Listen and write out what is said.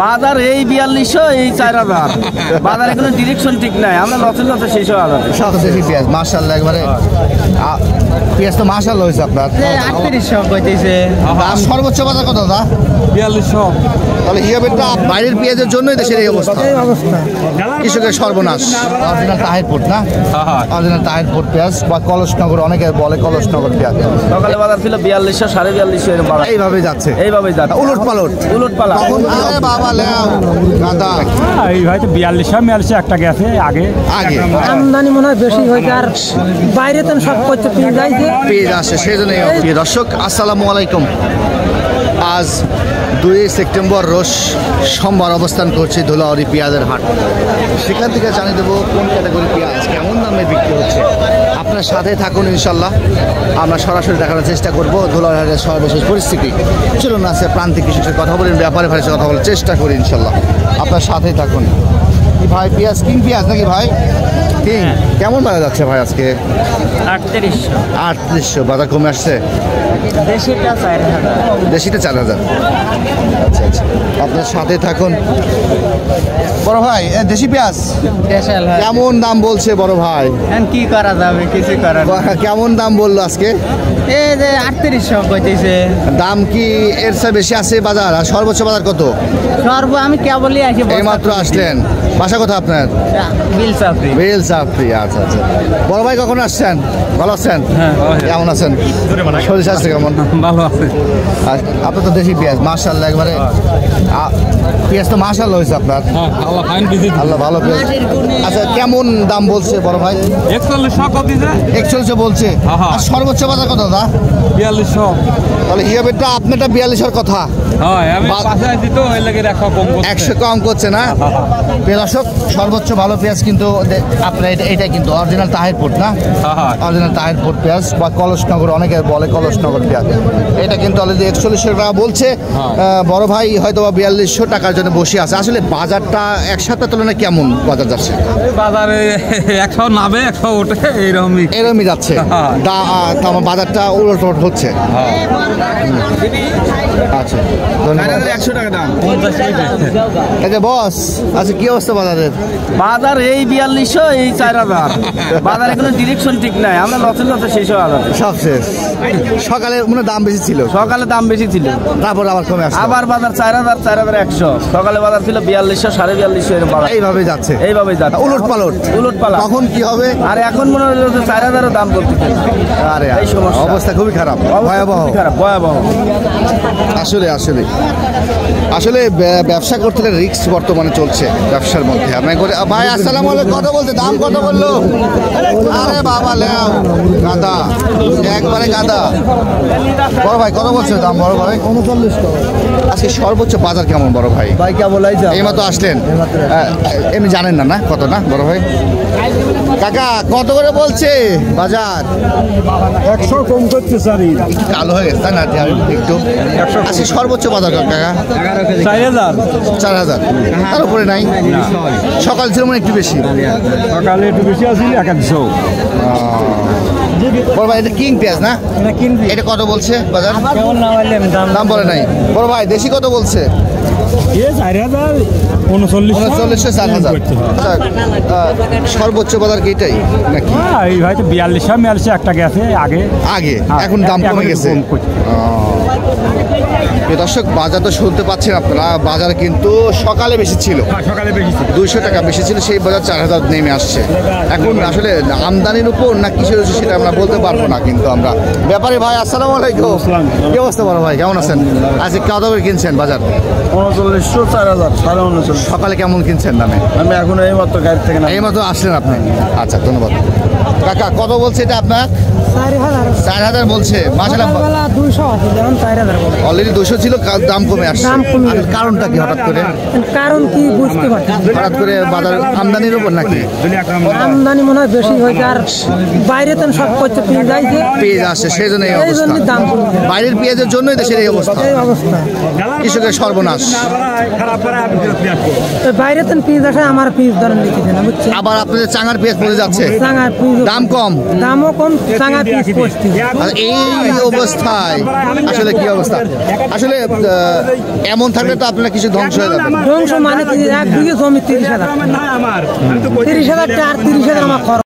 বাজার এই 4200 এই 4000 বাজারে কোনো ডিরেকশন ঠিক নাই আমরা লসে লসে শেষ হয়ে যাবে সব দেশি পেঁয়াজ মাশাআল্লাহ একবারে পেঁয়াজ তো মাশাআল্লাহ হয়েছে আপনার 3800 কইতেছে সর্বোচ্চ বাজার কত দাদা 4200 তাহলে হিয়াবেটটা বাইরের পেঁয়াজের জন্যই দেশের এই অবস্থা কৃষকের সর্বনাশ অরিজিনাল তাহিরপুর না অরিজিনাল তাহিরপুর পেঁয়াজ বা কলসনগর অনেকে বলে কলসনগর পেঁয়াজ সকালে বাজার ছিল 4200 4250 এর বাজার এইভাবে যাচ্ছে উলট পালট আরে বাবা লেও গাদা এই ভাই তো 4200 একটা গেছে আগে আমদানি মনে হয় বেশি হয়েছে আর বাইরে তো সব করতে পেঁয়াজ আসে সেই জন্যই দর্শক আসসালামু আলাইকুম আজ 2 সেপ্টেম্বর রোজ সোমবার অবস্থান করছি ধুলাউড়ি পেঁয়াজের হাট সেখান থেকে জানিয়ে দেবো কোন ক্যাটাগরি পেঁয়াজ কেমন দামে বিক্রি হচ্ছে আপনার সাথে থাকুন ইনশাল্লাহ আমরা সরাসরি দেখানোর চেষ্টা করব ধুলাউড়ি হাটের সর্বশেষ পরিস্থিতি চলুন আছে প্রান্তিক কৃষকের কথা বলেন ব্যাপারে ভাইয়ের সাথে কথা বলার চেষ্টা করি ইনশাল্লাহ আপনার সাথেই থাকুন ভাই পেঁয়াজ কিং পেঁয়াজ নাকি ভাই কিং কেমন বাজার যাচ্ছে ভাই আজকে 3800 বাজার কমে আসছে দেশিটা 4000 আচ্ছা আচ্ছা আপনার সাথে থাকুন বড় ভাই দেশি পেঁয়াজ কেমন দাম বলছে বড় ভাই কি করা যাবে কিছু করার কেমন দাম বললো আজকে এই যে 3800 কইতেছে দাম কি এর চেয়ে বেশি আছে বাজার আর সর্বোচ্চ বাজার কত আমি কেবলই আসি এইমাত্র আসলেন বাসা কোথা আপনার বেলচাপড়ি আচ্ছা আচ্ছা বড় ভাই কখন আসছেন ভালো আছেন কেমন আছেন শরীর স্বাস্থ্য কেমন ভালো আছে আপনার তো দেশি পেঁয়াজ মাশাআল্লাহ একবারে পেঁয়াজ তো মাশাআল্লাহ হয়েছে আপনার আল্লাহ ভালো পেঁয়াজ আচ্ছা কেমন দাম বলছে বড় ভাই 4100 বলছে আর সর্বোচ্চ বাজার কত দাদা 4200 তাহলে হিয়াবেটটা আপনারটা 4200 কথা একশো কম করছে না দর্শক সর্বোচ্চ ভালো পেঁয়াজ কিন্তু আপনার এটা কিন্তু অরিজিনাল তাহিরপুর না অরিজিনাল তাহিরপুর পেঁয়াজ বা কলসনগর অনেকে বলে কলসনগর পেঁয়াজ এটা কিন্তু অলরেডি 4100 টাকা বলছে বড় ভাই হয়তো বা 4200 টাকার জন্য বসে আছে আসলে বাজারটা এক সপ্তাহ তুলনায় কেমন বাজার যাচ্ছে বাজারে 100 নামে 100 ওঠে এরকমই যাচ্ছে বাজারটা উলট হচ্ছে আচ্ছা ধন্যবাদ 100 টাকা দাম আচ্ছা বস আচ্ছা কি অবস্থা বাজারের বাজার এই 4200 এই 4000 বাজারে কোনো ডিরেকশন ঠিক নাই আমরা লসে লসে শেষ হয়ে যাবে সব শেষ সকালে মনে দাম বেশি ছিল তারপর আবার কমে আসছে আবার বাজার 4100 সকালে বাজার ছিল 4200 4500 এর বাজার এইভাবে যাচ্ছে উলট পালট তখন কি হবে আর এখন মনে হলো যে 4000 এর দাম বলতে আরে এই সমস্যা অবস্থা খুবই খারাপ ভয়াবহ আসলে ব্যবসা করতে গেলে রিস্ক বর্তমানে চলছে ব্যবসার মধ্যে ভাই আসসালামু আলাইকুম কত বলতে দাম কত বললো আরে বাবা লেও গাদা একবারে গাদা বড় ভাই কত বলছে দাম বড় ভাই 39 আজকে সর্বোচ্চ বাজার কেমন বড় ভাই কেবল এইমাত্র আসলেন এমনি জানেন না কত না বড় ভাই কাকা কত করে বলছে বাজার 100 কম করতে চারি কালো হয়ে গেছে না একটু আজকে সর্বোচ্চ বাজার কাকা 4000 তার উপরে নাই সকাল ছিল মানে একটু বেশি সকালে একটু বেশি আছে 100 বড় ভাই এটা কিং পেঁয়াজ না এটা কত বলছে বাজার দাম বলে নাই বড় ভাই দেশি কত বলছে 39 সর্বোচ্চ বাজার কি এটাই নাকি এই ভাই তো 4200 একটা গেছে আগে এখন দাম কমে গেছে দর্শক বাজার তো শুনতে পাচ্ছেন আপনারা বাজার কিন্তু সকালে বেশি ছিল 200 টাকা বেশি ছিল সেই বাজার 4000 নেমে আসছে এখন আসলে আমদানির উপর না কিসের সেটা আমরা বলতে পারবো না কিন্তু আমরা ব্যাপারে ভাই আসসালামু আলাইকুম কি অবস্থা বড় ভাই কেমন আছেন আজকে কত করে কিনছেন বাজার 3900 4000 সকালে কেমন কিনছেন দামে আমি এখন এইমাত্র গাড়ি থেকে এইমাত্র আসলেন আপনি আচ্ছা ধন্যবাদ কাকা কত বলছে এটা আপনার 4000 বলছে মাশাআল্লাহ 200 আছে যেমন 4000 অলরেডি 200 ছিল দাম কমে আসছে কারণটা কি হঠাৎ করে কারণ কি বুঝতে পারছি হঠাৎ করে বাজার আমদানির উপর নাকি আমদানি মনে হয় বেশি হয়েছে আর বাইরে তো সব করতে পেঁয়াজ আসে সেই জন্য এই অবস্থা বাইরের পেঁয়াজের জন্যই দেশের এই অবস্থা কৃষকের সর্বনাশ বাইরে তো পেঁয়াজ আসে আমার পেঁয়াজ ধরেন লিখেছে না বুঝছেন আবার আপনাদের চাঙার পেঁয়াজ পড়ে যাচ্ছে চাঙার দাম কম দামও কম চাঙার পিস পড়ছি। আর এই অবস্থায় আসলে কি অবস্থা আসলে এমন থাকলে তো আপনার কিছু ধ্বংস হয়ে যাবে। ধ্বংস মানে কি, 1 বিঘে জমি 30,000 30,000 আর 30,000 আমার খরচ।